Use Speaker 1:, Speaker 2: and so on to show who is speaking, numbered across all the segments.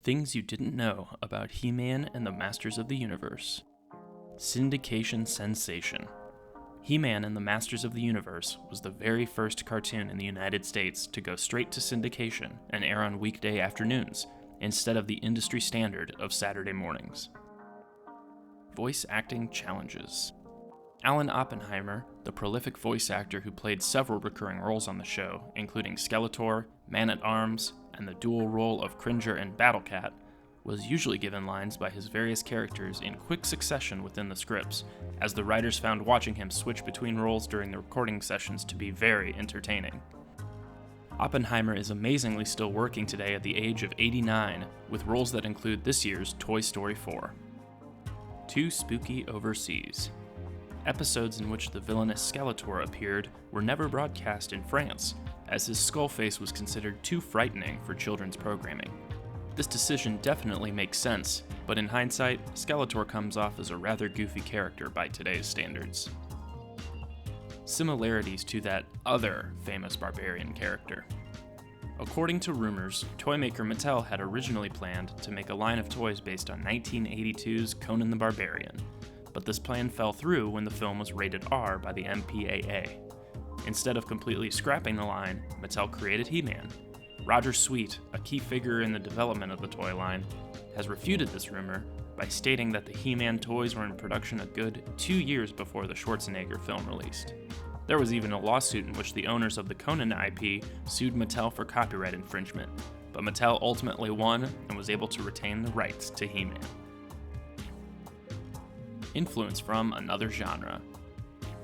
Speaker 1: Things you didn't know about He-Man and the Masters of the Universe. Syndication Sensation. He-Man and the Masters of the Universe was the very first cartoon in the United States to go straight to syndication and air on weekday afternoons, instead of the industry standard of Saturday mornings. Voice acting challenges. Alan Oppenheimer, the prolific voice actor who played several recurring roles on the show, including Skeletor, Man-at-Arms, and the dual role of Cringer and Battle Cat, was usually given lines by his various characters in quick succession within the scripts, as the writers found watching him switch between roles during the recording sessions to be very entertaining. Oppenheimer is amazingly still working today at the age of 89, with roles that include this year's Toy Story 4. Too Spooky Overseas. Episodes in which the villainous Skeletor appeared were never broadcast in France, as his skull face was considered too frightening for children's programming. This decision definitely makes sense, but in hindsight, Skeletor comes off as a rather goofy character by today's standards. Similarities to that other famous barbarian character. According to rumors, toymaker Mattel had originally planned to make a line of toys based on 1982's Conan the Barbarian, but this plan fell through when the film was rated R by the MPAA. Instead of completely scrapping the line, Mattel created He-Man. Roger Sweet, a key figure in the development of the toy line, has refuted this rumor by stating that the He-Man toys were in production a good 2 years before the Schwarzenegger film released. There was even a lawsuit in which the owners of the Conan IP sued Mattel for copyright infringement, but Mattel ultimately won and was able to retain the rights to He-Man. Influence from another genre.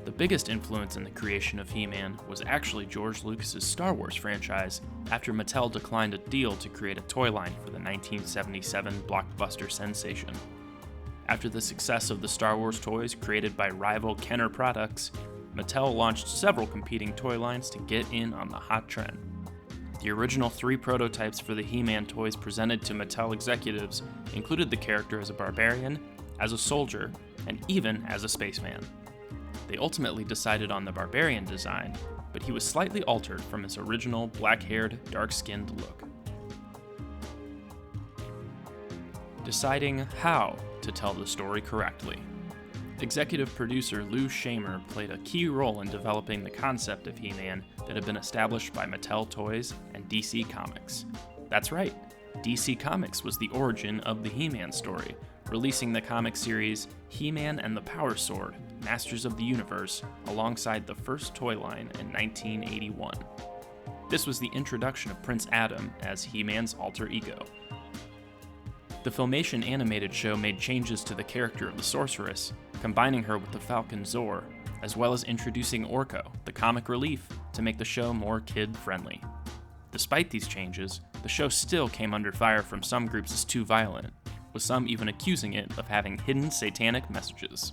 Speaker 1: The biggest influence in the creation of He-Man was actually George Lucas's Star Wars franchise, after Mattel declined a deal to create a toy line for the 1977 blockbuster sensation. After the success of the Star Wars toys created by rival Kenner Products, Mattel launched several competing toy lines to get in on the hot trend. The original 3 prototypes for the He-Man toys presented to Mattel executives included the character as a barbarian, as a soldier, and even as a spaceman. They ultimately decided on the barbarian design, but he was slightly altered from his original black-haired, dark-skinned look. Deciding how to tell the story correctly. Executive producer Lou Shamer played a key role in developing the concept of He-Man that had been established by Mattel Toys and DC Comics. That's right, DC Comics was the origin of the He-Man story, releasing the comic series He-Man and the Power Sword, Masters of the Universe, alongside the first toy line in 1981. This was the introduction of Prince Adam as He-Man's alter ego. The Filmation animated show made changes to the character of the sorceress, combining her with the Falcon Zor, as well as introducing Orko, the comic relief, to make the show more kid-friendly. Despite these changes, the show still came under fire from some groups as too violent, with some even accusing it of having hidden satanic messages.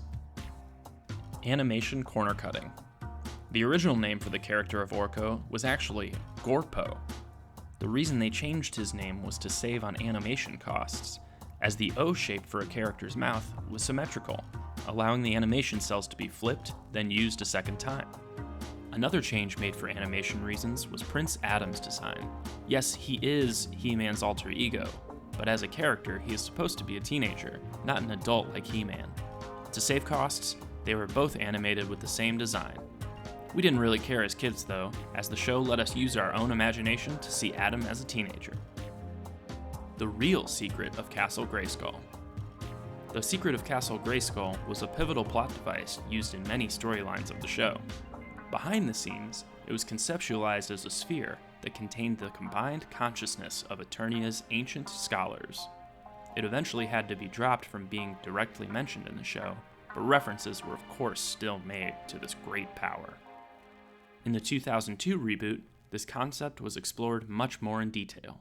Speaker 1: Animation corner cutting. The original name for the character of Orko was actually Gorpo. The reason they changed his name was to save on animation costs, as the O shape for a character's mouth was symmetrical, allowing the animation cells to be flipped, then used a second time. Another change made for animation reasons was Prince Adam's design. Yes, he is He-Man's alter ego, but as a character, he is supposed to be a teenager, not an adult like He-Man. To save costs, they were both animated with the same design. We didn't really care as kids though, as the show let us use our own imagination to see Adam as a teenager. The real secret of Castle Grayskull. The secret of Castle Grayskull was a pivotal plot device used in many storylines of the show. Behind the scenes, it was conceptualized as a sphere that contained the combined consciousness of Eternia's ancient scholars. It eventually had to be dropped from being directly mentioned in the show, but references were of course still made to this great power. In the 2002 reboot, this concept was explored much more in detail,